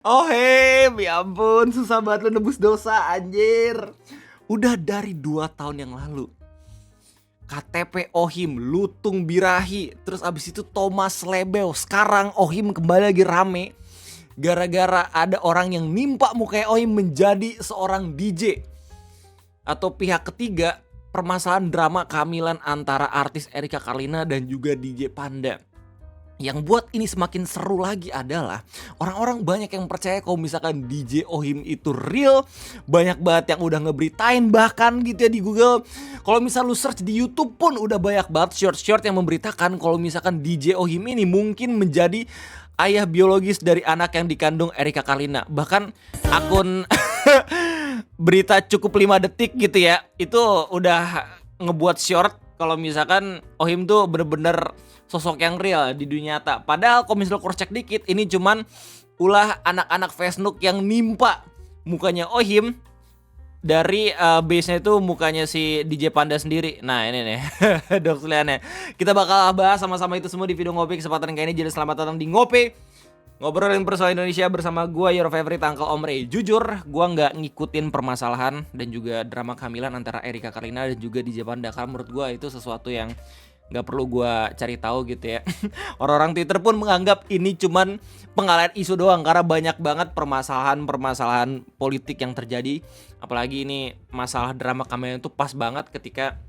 Oh ya ampun, susah banget lu nebus dosa anjir. Udah dari 2 tahun yang lalu. KTP Ohim, Lutung Birahi, terus abis itu Thomas Lebeo. Sekarang Ohim kembali lagi rame gara-gara ada orang yang nimpa mukanya Ohim menjadi seorang DJ. Atau pihak ketiga, permasalahan drama kehamilan antara artis Erika Carlina dan juga DJ Panda. Yang buat ini semakin seru lagi adalah orang-orang banyak yang percaya kalau misalkan DJ Ohim itu real. Banyak banget yang udah ngeberitain bahkan gitu ya di Google. Kalau misal lu search di YouTube pun udah banyak banget short-short yang memberitakan kalau misalkan DJ Ohim ini mungkin menjadi ayah biologis dari anak yang dikandung Erika Carlina. Bahkan akun berita cukup 5 detik gitu ya, itu udah ngebuat short kalau misalkan Ohim tuh bener-bener sosok yang real di dunia nyata. Padahal kalau misalnya cross check dikit, ini cuman ulah anak-anak Facebook yang nimpa mukanya Ohim dari base-nya itu mukanya si DJ Panda sendiri. Nah ini nih doksliannya. Kita bakal bahas sama-sama itu semua di video Ngopi kesempatan kali ini. Jadi selamat datang di Ngopi, ngobrolin persoalan Indonesia bersama gue, your favorite Uncle Omre. Jujur, gue nggak ngikutin permasalahan dan juga drama kehamilan antara Erika Carlina dan juga DJ Panda. Karena menurut gue itu sesuatu yang nggak perlu gue cari tahu gitu ya. Orang-orang Twitter pun menganggap ini cuman pengalihan isu doang karena banyak banget permasalahan politik yang terjadi. Apalagi ini masalah drama kehamilan itu pas banget ketika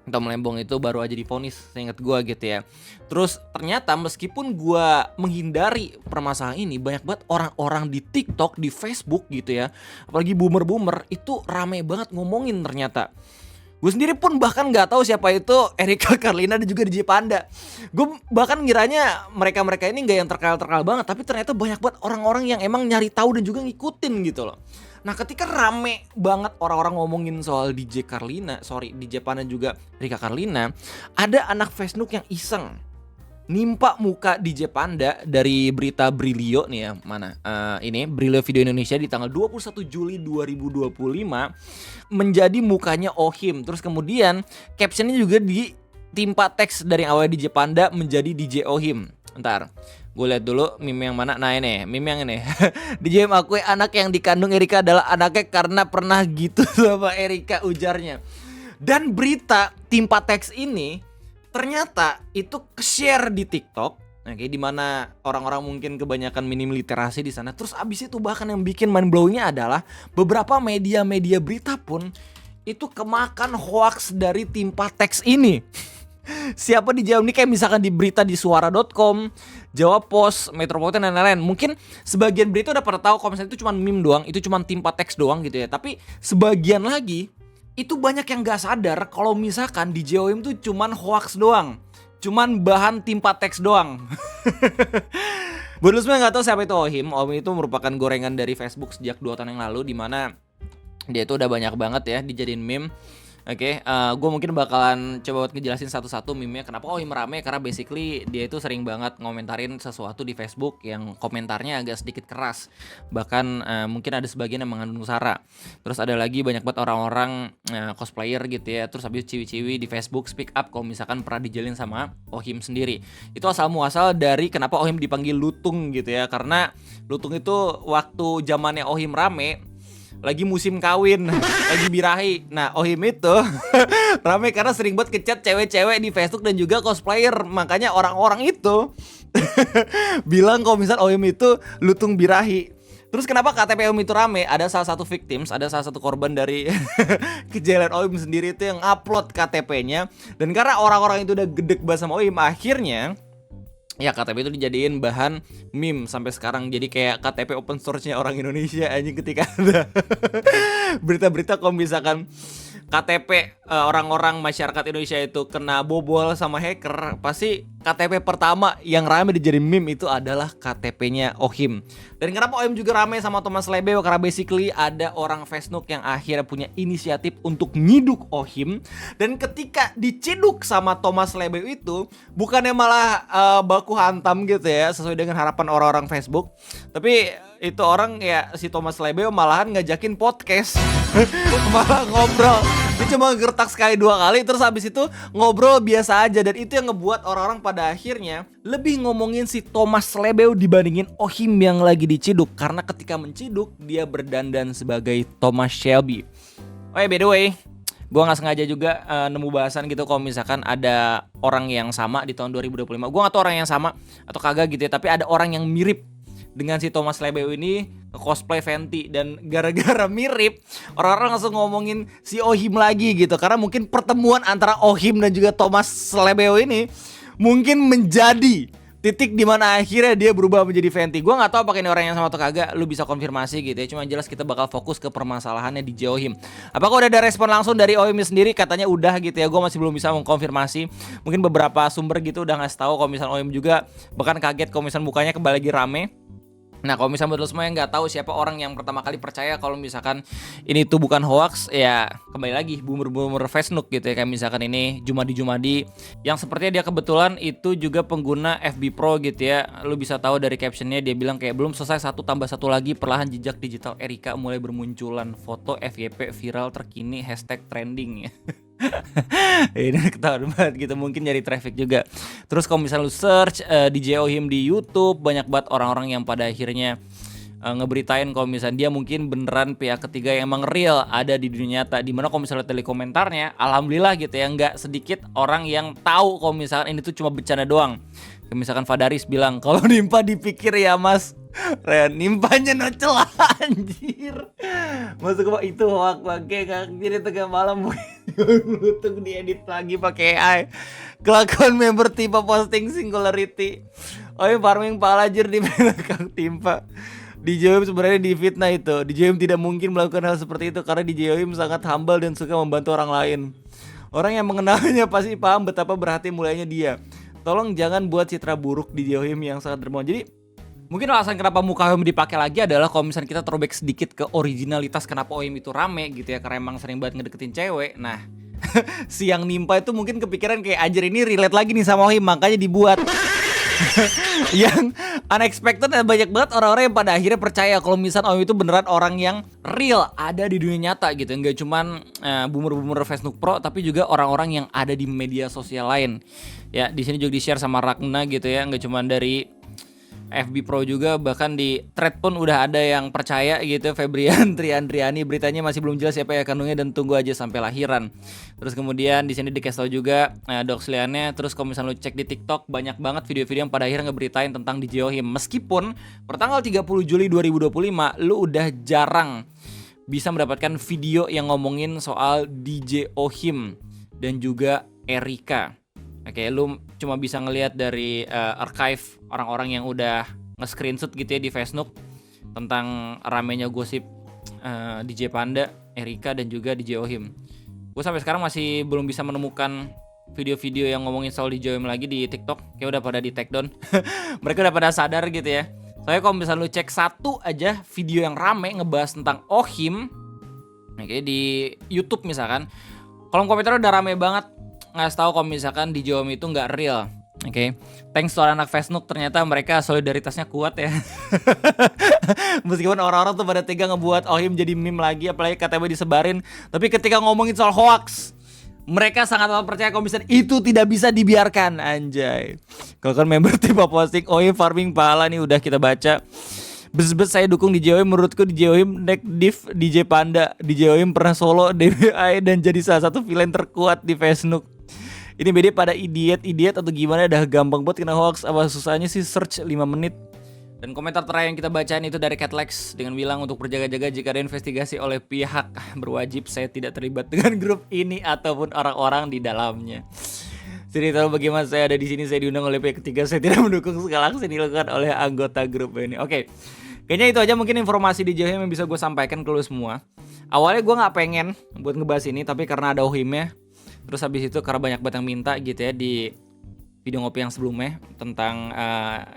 Tom Lembong itu baru aja divonis, seingat gue gitu ya. Terus ternyata meskipun gue menghindari permasalahan ini, banyak banget orang-orang di TikTok, di Facebook gitu ya, apalagi boomer-boomer itu rame banget ngomongin ternyata. Gue sendiri pun bahkan gak tahu siapa itu Erika Carlina dan juga DJ Panda. Gue bahkan ngiranya mereka-mereka ini gak yang terkenal-terkenal banget, tapi ternyata banyak banget orang-orang yang emang nyari tahu dan juga ngikutin gitu loh. Nah ketika rame banget orang-orang ngomongin soal DJ Panda juga Erika Carlina, ada anak Facebook yang iseng nimpa muka DJ Panda dari berita Brilio nih ya, mana ini Brilio Video Indonesia di tanggal 21 Juli 2025 menjadi mukanya Ohim. Terus kemudian captionnya juga ditimpa teks dari awal DJ Panda menjadi DJ Ohim. Ntar gue lihat dulu meme yang mana. Nah ini meme yang ini DJ mengakui anak yang dikandung Erika adalah anaknya karena pernah gitu sama Erika, ujarnya. Dan berita timpa teks ini ternyata itu share di TikTok, oke, di mana orang-orang mungkin kebanyakan minim literasi di sana. Terus abis itu bahkan yang bikin mind blownya adalah beberapa media-media berita pun itu kemakan hoax dari timpa teks ini. Siapa dijawab nih, kayak misalkan di berita di suara.com, Jawa Post, Metropolitan dan lain-lain. Mungkin sebagian berita udah pada tahu kalau misalnya itu cuma meme doang, itu cuma timpa teks doang gitu ya. Tapi sebagian lagi itu banyak yang gak sadar kalau misalkan DJ Ohim tuh cuman hoax doang, cuman bahan timpa teks doang. Buat lu semua yang gak tahu siapa itu Ohim itu merupakan gorengan dari Facebook sejak 2 tahun yang lalu, dimana dia itu udah banyak banget ya dijadiin meme. Oke, gue mungkin bakalan coba buat ngejelasin satu-satu meme-nya kenapa Ohim rame. Karena basically dia itu sering banget ngomentarin sesuatu di Facebook yang komentarnya agak sedikit keras. Bahkan mungkin ada sebagian yang mengandung sara. Terus ada lagi banyak banget orang-orang cosplayer gitu ya. Terus habis ciwi-ciwi di Facebook speak up kalau misalkan pernah dijalin sama Ohim sendiri. Itu asal muasal dari kenapa Ohim dipanggil Lutung gitu ya. Karena Lutung itu waktu zamannya Ohim rame, lagi musim kawin, lagi birahi. Nah Ohim itu rame karena sering banget ngechat cewek-cewek di Facebook dan juga cosplayer. Makanya orang-orang itu bilang kalau misal Ohim itu lutung birahi. Terus kenapa KTP Ohim itu rame? Ada salah satu victims, ada salah satu korban dari kejahatan Ohim sendiri itu yang upload KTP-nya. Dan karena orang-orang itu udah gedek banget sama Ohim, akhirnya ya KTP itu dijadiin bahan meme sampai sekarang. Jadi kayak KTP open source-nya orang Indonesia anjing, ketika ada berita-berita kalau misalkan KTP orang-orang masyarakat Indonesia itu kena bobol sama hacker, pasti KTP pertama yang rame dijadiin meme itu adalah KTP-nya Ohim. Dan kenapa Ohim juga rame sama Thomas Lebeo? Karena basically ada orang Facebook yang akhirnya punya inisiatif untuk nyiduk Ohim. Dan ketika diciduk sama Thomas Lebeo itu bukannya malah baku hantam gitu ya sesuai dengan harapan orang-orang Facebook, tapi itu orang ya si Thomas Lebeo malahan ngajakin podcast malah ngobrol. Dia cuma gertak sekali 2 kali, terus habis itu ngobrol biasa aja. Dan itu yang ngebuat orang-orang pada akhirnya lebih ngomongin si Thomas Lebeu dibandingin Ohim yang lagi diciduk. Karena ketika menciduk, dia berdandan sebagai Thomas Shelby. Oh ya, by the way, gue gak sengaja juga nemu bahasan gitu kalau misalkan ada orang yang sama di tahun 2025. Gue gak tau orang yang sama atau kagak gitu ya, tapi ada orang yang mirip dengan si Thomas Lebeu ini cosplay Fenty. Dan gara-gara mirip, orang-orang langsung ngomongin si Ohim lagi gitu. Karena mungkin pertemuan antara Ohim dan juga Thomas Lebeu ini mungkin menjadi titik dimana akhirnya dia berubah menjadi Fenty. Gue gak tahu apakah ini orang yang sama atau kagak, lu bisa konfirmasi gitu ya. Cuma jelas kita bakal fokus ke permasalahannya di Ohim. Apakah udah ada respon langsung dari Ohim sendiri? Katanya udah gitu ya, gue masih belum bisa mengkonfirmasi. Mungkin beberapa sumber gitu udah ngasih tahu kalau misalnya Ohim juga bahkan kaget kalau misalnya mukanya kembali lagi rame. Nah, kalau misalnya menurut semua yang nggak tahu siapa orang yang pertama kali percaya kalau misalkan ini tuh bukan hoax, ya kembali lagi boomer-boomer Facebook gitu ya. Kayak misalkan ini Jumadi yang sepertinya dia kebetulan itu juga pengguna FB Pro gitu ya. Lu bisa tahu dari captionnya, dia bilang kayak belum selesai 1 tambah 1 lagi, perlahan jejak digital Erika mulai bermunculan, foto FYP viral terkini #trending ya. Ini ketahuan banget gitu, mungkin nyari traffic juga. Terus kalau misalnya lu search DJ Ohim di YouTube, banyak banget orang-orang yang pada akhirnya ngeberitain kalau misalnya dia mungkin beneran pihak ketiga yang emang real ada di dunia nyata. Dimana kalau misalnya tele komentarnya, alhamdulillah gitu ya, nggak sedikit orang yang tahu kalau misalkan ini tuh cuma bercanda doang. Kayak misalkan Fadaris bilang, kalau nimpa dipikir ya mas, Ren, nimpanya no celah anjir. Masuk ke itu hoak pakai kakir tengah malam lutung diedit lagi pakai AI. Kelakuan member tipe posting singularity. Oh ya, farming palajir di belakang timpa. DJ Ohim sebenarnya difitnah itu. DJ Ohim tidak mungkin melakukan hal seperti itu karena DJ Ohim sangat humble dan suka membantu orang lain. Orang yang mengenalnya pasti paham betapa berhati mulainya dia. Tolong jangan buat citra buruk DJ Ohim yang sangat dermawan. Jadi mungkin alasan kenapa muka Ohim dipakai lagi adalah kalau misalnya kita throwback sedikit ke originalitas kenapa Ohim itu rame gitu ya, karena emang sering banget ngedeketin cewek. Nah, si yang nimpa itu mungkin kepikiran kayak anjir ini relate lagi nih sama Ohim, makanya dibuat. Yang unexpected dan banyak banget orang-orang yang pada akhirnya percaya kalau misalnya Ohim itu beneran orang yang real ada di dunia nyata gitu. Enggak cuman boomer-boomer Facebook Pro, tapi juga orang-orang yang ada di media sosial lain. Ya, di sini juga di-share sama Ragna gitu ya, enggak cuman dari FB Pro juga, bahkan di thread pun udah ada yang percaya gitu. Febrian Triandriani, beritanya masih belum jelas siapa ya kandungnya dan tunggu aja sampai lahiran. Terus kemudian di sini dikasih tahu juga doxliannya. Terus kalau misalnya lu cek di TikTok, banyak banget video-video yang pada akhirnya ngeberitain tentang DJ Ohim. Meskipun pertanggal 30 Juli 2025 lu udah jarang bisa mendapatkan video yang ngomongin soal DJ Ohim dan juga Erika. Oke, lu cuma bisa ngelihat dari archive orang-orang yang udah nge-screenshot gitu ya di Facebook tentang ramenya gosip DJ Panda, Erika dan juga DJ Ohim. Gue sampai sekarang masih belum bisa menemukan video-video yang ngomongin soal DJ Ohim lagi di TikTok. Kayak udah pada di take down. Mereka udah pada sadar gitu ya. Soalnya kalau misalnya lu cek satu aja video yang rame ngebahas tentang Ohim, oke, di YouTube misalkan, kolom komentar udah rame banget ngasih tahu kalau misalkan DJ Ohim itu nggak real. Oke, thanks to anak Facebook, ternyata mereka solidaritasnya kuat ya. Meskipun orang-orang tuh pada tega ngebuat Ohim jadi meme lagi, apalagi KTP disebarin, tapi ketika ngomongin soal hoax, mereka sangat percaya kalau misalnya itu tidak bisa dibiarkan, anjay. Kalau kan member tipe posting Ohim farming pahala nih udah kita baca. Bes saya dukung DJ Ohim, menurutku DJ Ohim neck div DJ Panda. DJ Ohim pernah solo DBI dan jadi salah satu villain terkuat di Facebook. Ini beda pada idiot atau gimana, dah gampang buat kena hoax. Apa susahnya sih search 5 menit. Dan komentar terakhir yang kita bacain itu dari Catlex dengan bilang untuk berjaga-jaga jika ada investigasi oleh pihak berwajib saya tidak terlibat dengan grup ini ataupun orang-orang di dalamnya. Jadi tahu bagaimana saya ada di sini, saya diundang oleh pihak ketiga, saya tidak mendukung segala aksi yang dilakukan oleh anggota grup ini. Oke. Kayaknya itu aja mungkin informasi di Ohim yang bisa gue sampaikan ke lu semua. Awalnya gue gak pengen buat ngebahas ini, tapi karena ada Ohimnya, terus habis itu karena banyak banget yang minta gitu ya di video ngopi yang sebelumnya tentang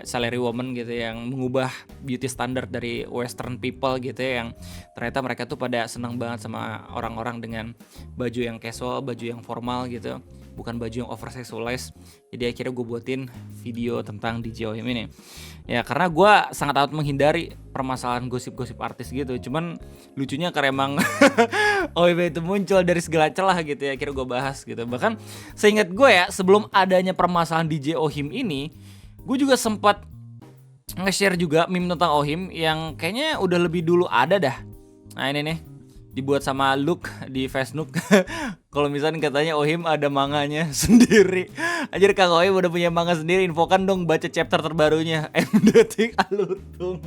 salary woman gitu yang mengubah beauty standard dari western people gitu ya, yang ternyata mereka tuh pada senang banget sama orang-orang dengan baju yang casual, baju yang formal gitu, bukan baju yang oversexualized. Jadi akhirnya gue buatin video tentang DJ Ohim ini ya, karena gue sangat amat menghindari permasalahan gosip-gosip artis gitu. Cuman lucunya karena emang Ohim itu muncul dari segala celah gitu ya, akhirnya gue bahas gitu. Bahkan seingat gue ya, sebelum adanya permasalahan DJ Ohim ini, gue juga sempat nge-share juga meme tentang Ohim yang kayaknya udah lebih dulu ada dah. Nah ini nih, dibuat sama Luke di Facebook. Kalau misalnya katanya Ohim ada manganya sendiri. Anjir, Kang Ohim udah punya manga sendiri, infokan dong baca chapter terbarunya. Detik alutung.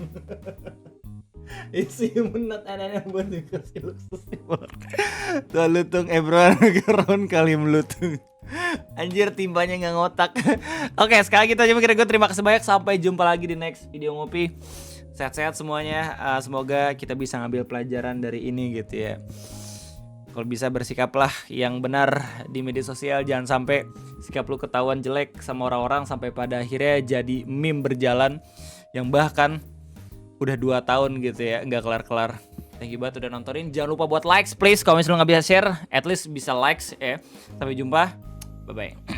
Isi menat aneh buat dikasih luksus. Tuh lutung Ebron geron kali melutung. Anjir, timpanya nggak ngotak. Oke, sekali kita aja kira gue terima kasih banyak. Sampai jumpa lagi di next video ngopi. Sehat-sehat semuanya. Semoga kita bisa ngambil pelajaran dari ini gitu ya. Kalau bisa bersikaplah yang benar di media sosial. Jangan sampai sikap lu ketahuan jelek sama orang-orang sampai pada akhirnya jadi meme berjalan yang bahkan udah 2 tahun gitu ya, nggak kelar-kelar. Thank you banget udah nontonin. Jangan lupa buat likes please. Kalau misalnya nggak bisa share, at least bisa likes ya. Sampai jumpa. Bye-bye.